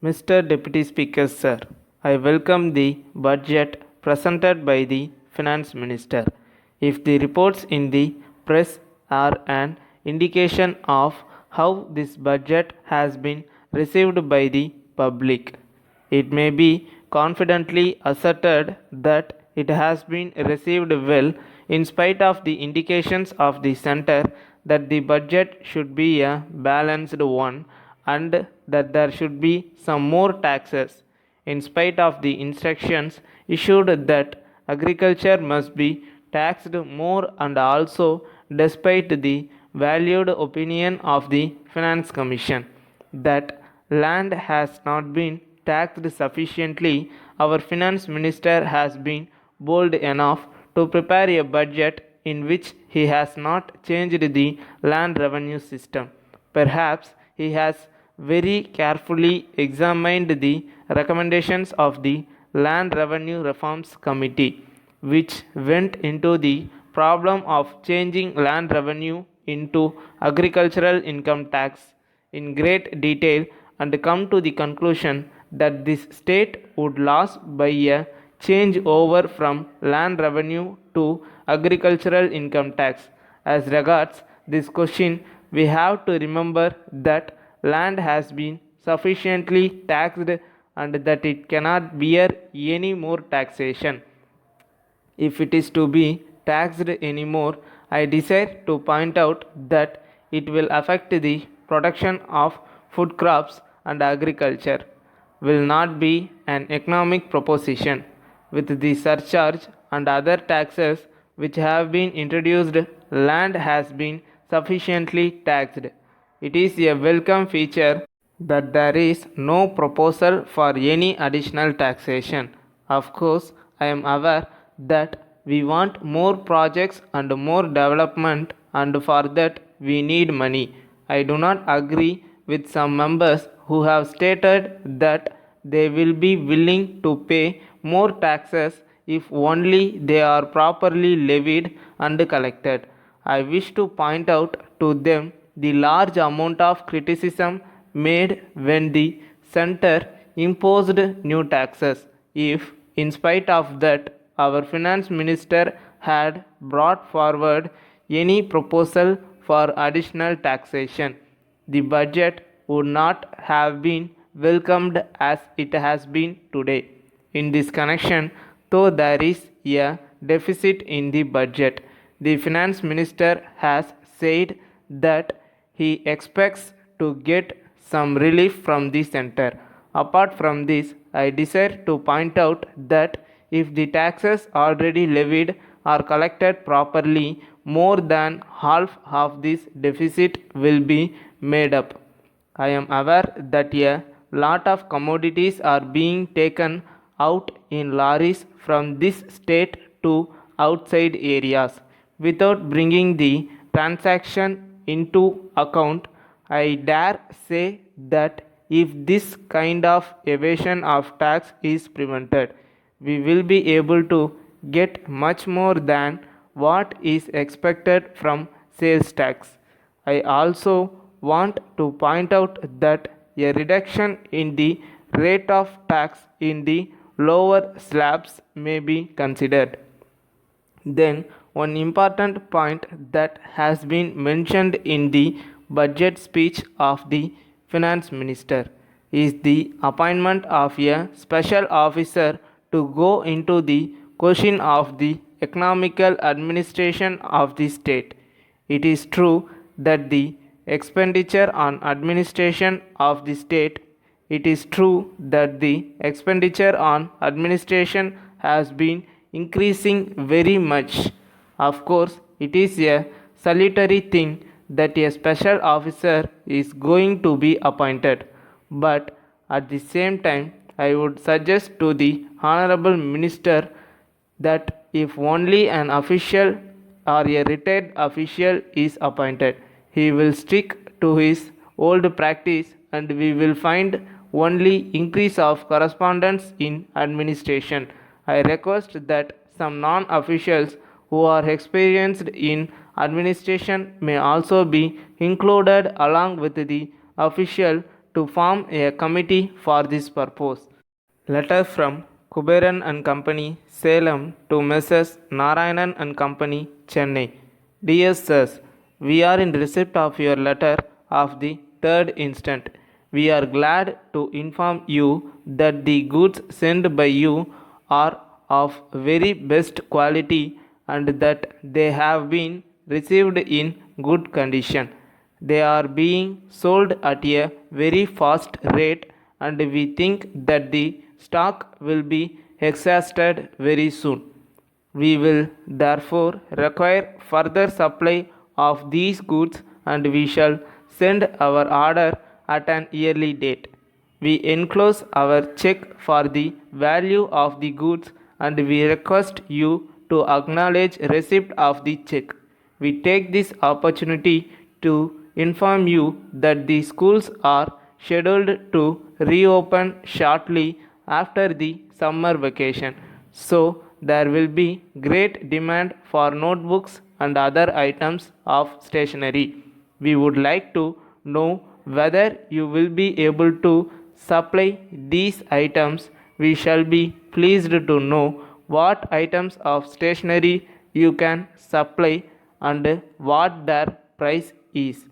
Mr. Deputy Speaker, sir, I welcome the budget presented by the Finance Minister. If the reports in the press are an indication of how this budget has been received by the public, it may be confidently asserted that it has been received well in spite of the indications of the centre that the budget should be a balanced one and that there should be some more taxes, in spite of the instructions issued that agriculture must be taxed more, and also despite the valued opinion of the Finance Commission that land has not been taxed sufficiently, our Finance Minister has been bold enough to prepare a budget in which he has not changed the land revenue system. Perhaps he has very carefully examined the recommendations of the Land Revenue Reforms Committee, which went into the problem of changing land revenue into agricultural income tax in great detail and come to the conclusion that this state would lose by a change over from land revenue to agricultural income tax. As regards this question, we have to remember that land has been sufficiently taxed and that it cannot bear any more taxation. If it is to be taxed anymore, I desire to point out that it will affect the production of food crops, and agriculture will not be an economic proposition. With the surcharge and other taxes which have been introduced, land has been sufficiently taxed. It is a welcome feature that there is no proposal for any additional taxation. Of course, I am aware that we want more projects and more development, and for that we need money. I do not agree with some members who have stated that they will be willing to pay more taxes if only they are properly levied and collected. I wish to point out to them the large amount of criticism made when the center imposed new taxes. If, in spite of that, our finance minister had brought forward any proposal for additional taxation, the budget would not have been welcomed as it has been today. In this connection, though there is a deficit in the budget, the finance minister has said that he expects to get some relief from the center. Apart from this, I desire to point out that if the taxes already levied are collected properly, more than half of this deficit will be made up. I am aware that a lot of commodities are being taken out in lorries from this state to outside areas without bringing the transaction into account. I dare say that if this kind of evasion of tax is prevented, we will be able to get much more than what is expected from sales tax. I also want to point out that a reduction in the rate of tax in the lower slabs may be considered. Then, one important point that has been mentioned in the budget speech of the finance minister is the appointment of a special officer to go into the question of the economical administration of the state. It is true that the expenditure on administration of the state it is true that the expenditure on administration has been increasing very much. Of course, it is a salutary thing that a special officer is going to be appointed, but at the same time, I would suggest to the Honorable Minister that if only an official or a retired official is appointed, he will stick to his old practice and we will find only increase of correspondence in administration. I request that some non-officials who are experienced in administration may also be included along with the official to form a committee for this purpose. Letter from Kuberan and Company, Salem to Messrs. Narayanan and Company, Chennai. Dear Sirs, we are in receipt of your letter of the 3rd instant. We are glad to inform you that the goods sent by you are of very best quality and that they have been received in good condition. They are being sold at a very fast rate and we think that the stock will be exhausted very soon. We will therefore require further supply of these goods and we shall send our order at an early date. We enclose our check for the value of the goods and we request you to acknowledge receipt of the check. We take this opportunity to inform you that the schools are scheduled to reopen shortly after the summer vacation. So there will be great demand for notebooks and other items of stationery. We would like to know whether you will be able to supply these items. We shall be pleased to know what items of stationery you can supply and what their price is.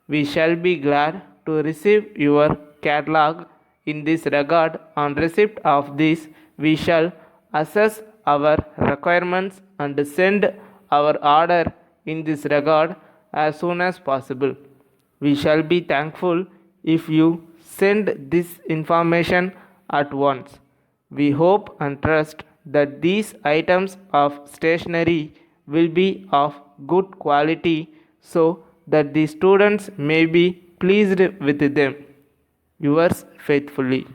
We shall be glad to receive your catalog. In this regard, on receipt of this, we shall assess our requirements and send our order in this regard as soon as possible. We shall be thankful if you send this information at once. We hope and trust that these items of stationery will be of good quality so that the students may be pleased with them. Yours faithfully.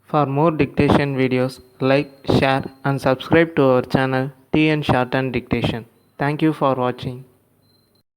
For more dictation videos, like, share and subscribe to our channel TN Shorthand Dictation. Thank you for watching.